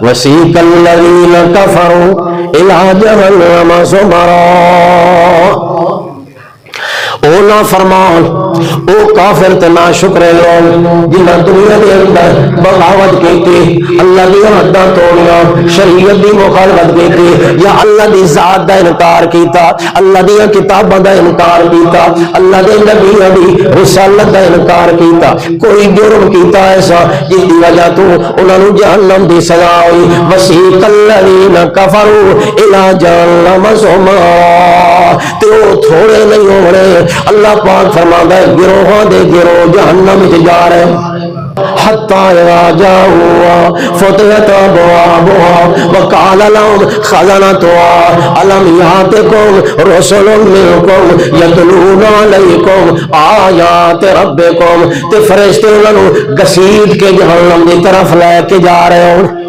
وسیق الذین کفروا الی جہنم زمرا. او نافرمان او کافر تے ناشکر لوگ جنہاں دنیا دے اندر بغاوت کیتی، اللہ دی حداں توڑیاں، شریعت دی مخالفت کیتی، یا اللہ دی ذات دا انکار کیتا، اللہ دی کتاباں دا انکار کیتا، اللہ دے نبیاں دی رسالت دا انکار کیتا، کوئی جرم کیتا ایسا جس دی وجہ تو انہاں نوں جہنم دی سزا ہوئی. وسیق الذین کفروا الی جہنم زمرا. تے او تھوڑے نہیں ہونے، اللہ پاک فرماتا ہے گروہاں دے گروہ جہنم وچ جا رہے حتی اذا جاؤوا فتحت ابوابها وقال لهم خزنتها الم یاتکم رسل منکم یتلون علیکم آیات ربکم. تے فرشتے انہاں نوں گھسیٹ کے جہنم دی طرف لے کے جا رہے ہوں.